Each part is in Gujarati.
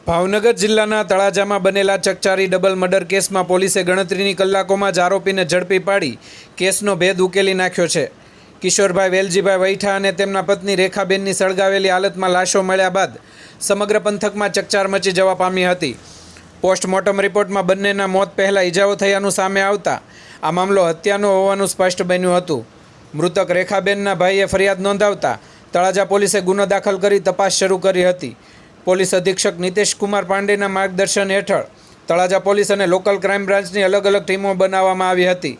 ભાવનગર જિલ્લાના તળાજામાં બનેલા ચકચારી ડબલ મર્ડર કેસમાં પોલીસે ગણતરીની કલાકોમાં જ આરોપીને ઝડપી પાડી કેસનો ભેદ ઉકેલી નાખ્યો છે। કિશોરભાઈ વેલજીભાઈ વૈઠા અને તેમના પત્ની રેખાબેનની સળગાવેલી હાલતમાં લાશો મળ્યા બાદ સમગ્ર પંથકમાં ચકચાર મચી જવા પામી હતી। પોસ્ટમોર્ટમ રિપોર્ટમાં બંનેના મોત પહેલાં ઈજાઓ થયાનું સામે આવતા આ મામલો હત્યાનો હોવાનું સ્પષ્ટ બન્યું હતું। મૃતક રેખાબેનના ભાઈએ ફરિયાદ નોંધાવતા તળાજા પોલીસે ગુનો દાખલ કરી તપાસ શરૂ કરી હતી। પોલીસ અધિક્ષક નિતેશ કુમાર પાંડેના માર્ગદર્શન હેઠળ તળાજા પોલીસ અને લોકલ ક્રાઇમ બ્રાન્ચની અલગ અલગ ટીમો બનાવવામાં આવી હતી।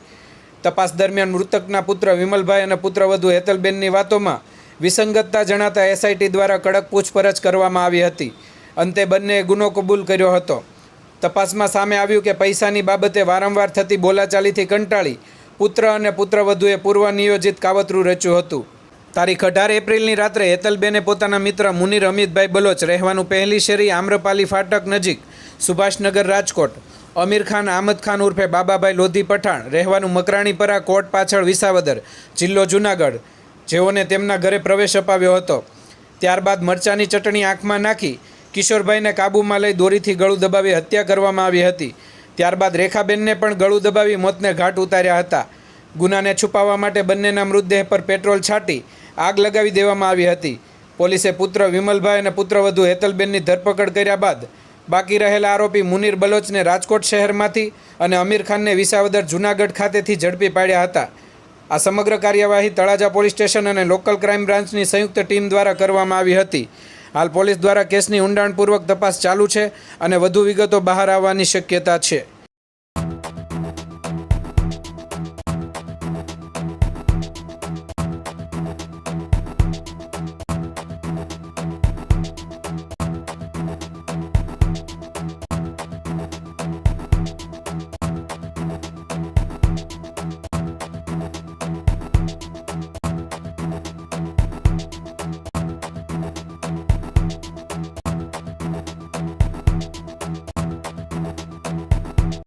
તપાસ દરમિયાન મૃતકના પુત્ર વિમલભાઈ અને પુત્રવધુ હેતલબેનની વાતોમાં વિસંગતતા જણાતા એસઆઈટી દ્વારા કડક પૂછપરછ કરવામાં આવી હતી। અંતે બંનેએ ગુનો કબૂલ કર્યો હતો। તપાસમાં સામે આવ્યું કે પૈસાની બાબતે વારંવાર થતી બોલાચાલીથી કંટાળી પુત્ર અને પુત્રવધુએ પૂર્વ નિયોજિત કાવતરું રચ્યું હતું। તારીખ 18 એપ્રિલની રાત્રે હેતલબેને પોતાના મિત્ર મુનીર અમિતભાઈ બલોચ રહેવાનું પહેલી શેરી આમ્રપાલી ફાટક નજીક સુભાષનગર રાજકોટ, અમીર ખાન આમદ ખાન ઉર્ફે બાબાભાઈ લોધી પઠાણ રહેવાનું મકરાણીપરા કોર્ટ પાછળ વિસાવદર જિલ્લો જૂનાગઢ જેઓને તેમના ઘરે પ્રવેશ અપાવ્યો હતો। ત્યારબાદ મરચાની ચટણી આંખમાં નાખી કિશોરભાઈને કાબૂમાં લઈ દોરીથી ગળું દબાવી હત્યા કરવામાં આવી હતી। ત્યારબાદ રેખાબેનને પણ ગળું દબાવી મોતને ઘાટ ઉતાર્યા હતા। ગુનાને છુપાવવા માટે બંનેના મૃતદેહ પર પેટ્રોલ છાંટી આગ લગાવી દેવામાં આવી હતી। પોલીસે પુત્ર વિમલભાઈ અને પુત્રવધુ હેતલબેનની ધરપકડ કર્યા બાદ બાકી રહેલા આરોપી મુનીર બલોચને રાજકોટ શહેરમાંથી અને અમીર ખાનને વિસાવદર જૂનાગઢ ખાતેથી ઝડપી પાડ્યા હતા। આ સમગ્ર કાર્યવાહી તળાજા પોલીસ સ્ટેશન અને લોકલ ક્રાઇમ બ્રાન્ચની સંયુક્ત ટીમ દ્વારા કરવામાં આવી હતી। હાલ પોલીસ દ્વારા કેસની ઊંડાણપૂર્વક તપાસ ચાલુ છે અને વધુ વિગતો બહાર આવવાની શક્યતા છે।